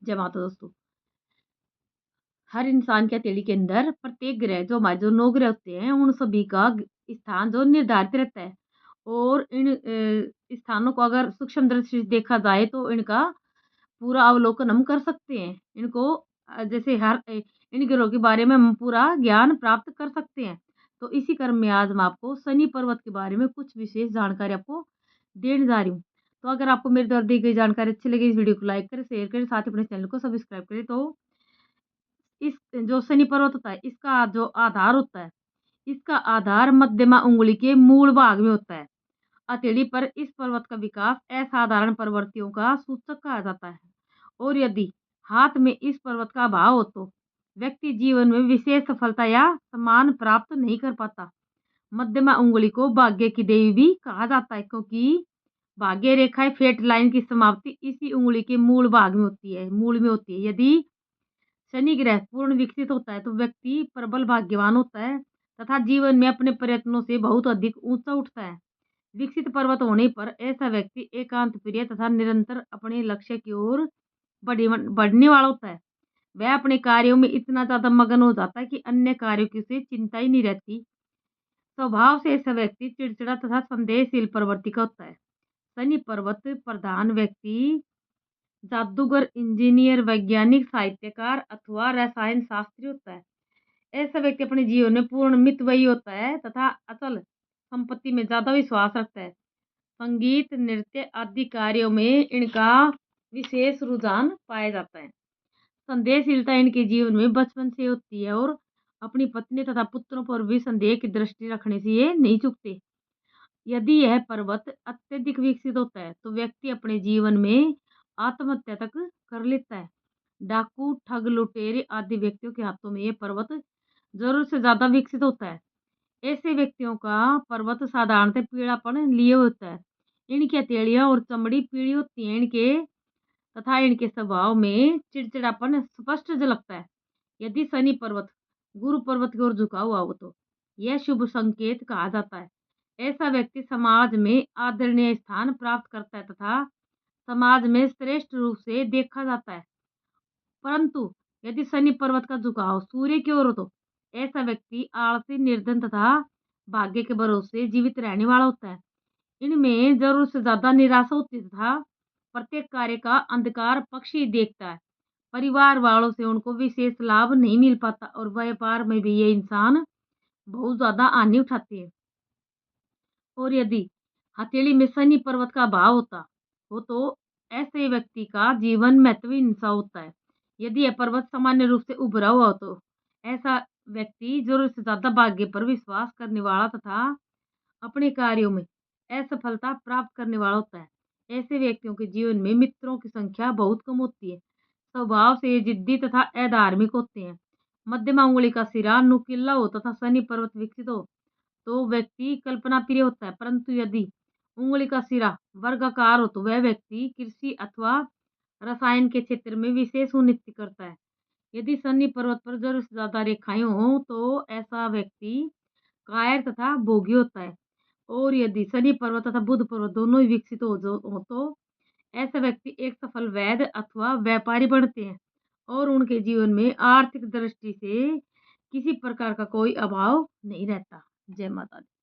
जय माता दोस्तों। हर इंसान के हथेली के अंदर प्रत्येक ग्रह हमारे जो 9 ग्रह होते हैं उन सभी का स्थान जो निर्धारित रहता है। और इन स्थानों को अगर सूक्ष्म दृष्टि से देखा जाए तो इनका पूरा अवलोकन हम कर सकते हैं। इनको जैसे इन ग्रहों के बारे में हम पूरा ज्ञान प्राप्त कर सकते हैं। तो इसी क्रम में आज मैं आपको शनि पर्वत के बारे में कुछ विशेष जानकारी आपको देने जा रही हूँ। तो अगर आपको मेरे द्वारा दी गई जानकारी अच्छी लगी, इस वीडियो को लाइक करें, शेयर करें, साथ ही अपने चैनल को सब्सक्राइब करें। तो इस जो शनि पर्वत होता है, इसका जो आधार होता है, इसका आधार मध्यमा उंगली के मूल भाग में होता है। हथेली पर इस पर्वत का विकास असाधारण प्रवृत्तियों का सूचक कहा जाता है। और यदि हाथ में इस पर्वत का अभाव हो तो व्यक्ति जीवन में विशेष सफलता या सम्मान प्राप्त नहीं कर पाता। मध्यमा उंगली को भाग्य की देवी भी कहा जाता है, क्योंकि भाग्य रेखाएं फेट लाइन की समाप्ति इसी उंगली के मूल में होती है। यदि शनि ग्रह पूर्ण विकसित होता है तो व्यक्ति प्रबल भाग्यवान होता है तथा जीवन में अपने प्रयत्नों से बहुत अधिक ऊंचा उठता है। विकसित पर्वत होने पर ऐसा व्यक्ति एकांत प्रिय तथा निरंतर अपने लक्ष्य की ओर बढ़ने वाला होता है। वह अपने कार्यों में इतना ज्यादा मगन हो जाता है कि अन्य कार्यों की उसे चिंता ही नहीं रहती। स्वभाव से ऐसा व्यक्ति चिड़चिड़ा तथा संदेहशील प्रवृत्ति का होता है। शनि पर्वत प्रधान व्यक्ति जादूगर, इंजीनियर, वैज्ञानिक, साहित्यकार अथवा रसायन शास्त्री होता है। ऐसा व्यक्ति अपने जीवन में पूर्ण मितव्ययी होता है तथा अचल संपत्ति में ज्यादा विश्वास रखता है। संगीत, नृत्य आदि कार्यों में इनका विशेष रुझान पाया जाता है। संदेहशीलता इनके जीवन में बचपन से होती है और अपनी पत्नी तथा पुत्रों पर भी संदेह की दृष्टि रखने से ये नहीं चूकते। यदि यह पर्वत अत्यधिक विकसित होता है तो व्यक्ति अपने जीवन में आत्महत्या तक कर लेता है। डाकू, ठग, लुटेरे आदि व्यक्तियों के हाथों में यह पर्वत जरूरत से ज्यादा विकसित होता है। ऐसे व्यक्तियों का पर्वत साधारणतः पीलापन लिए होता है। इनकी हथेलियां और चमड़ी पीली होती है। इनके स्वभाव में चिड़चिड़ापन स्पष्ट झलकता है। यदि शनि पर्वत गुरु पर्वत की ओर झुका हुआ हो तो यह शुभ संकेत कहा जाता है। ऐसा व्यक्ति समाज में आदरणीय स्थान प्राप्त करता है तथा समाज में श्रेष्ठ रूप से देखा जाता है। परंतु यदि शनि पर्वत का झुकाव सूर्य की ओर हो तो ऐसा व्यक्ति आलसी, निर्धन तथा भाग्य के भरोसे जीवित रहने वाला होता है। इनमें जरूरत से ज्यादा निराशा होती है तथा प्रत्येक कार्य का अंधकार पक्ष ही देखता है। परिवार वालों से उनको विशेष लाभ नहीं मिल पाता और व्यापार में भी ये इंसान बहुत ज्यादा हानि उठाते हैं। और यदि हथेली में शनि पर्वत का भाव होता हो तो ऐसे व्यक्ति का जीवन महत्वहीन सा होता है। यदि यह पर्वत सामान्य रूप से उभरा हुआ हो तो ऐसा व्यक्ति जरूरत से ज्यादा भाग्य पर विश्वास करने वाला तथा अपने कार्यों में असफलता प्राप्त करने वाला होता है। ऐसे व्यक्तियों के जीवन में मित्रों की संख्या बहुत कम होती है। स्वभाव से ये जिद्दी तथा अधार्मिक होते हैं। मध्यमा उंगली का सिरा नुकीला हो तथा शनि पर्वत विकसित हो तो व्यक्ति कल्पना प्रिय होता है। परंतु यदि उंगली का सिरा वर्गाकार हो तो वह व्यक्ति कृषि अथवा रसायन के क्षेत्र में विशेष उन्नति करता है। यदि शनि पर्वत पर जरूर से ज्यादा रेखाएं हो तो ऐसा व्यक्ति कायर तथा भोगी होता है। और यदि शनि पर्वत तथा बुध पर्वत दोनों ही विकसित हो तो ऐसा व्यक्ति एक सफल वैद्य अथवा व्यापारी बनते हैं और उनके जीवन में आर्थिक दृष्टि से किसी प्रकार का कोई अभाव नहीं रहता। जय माता दी।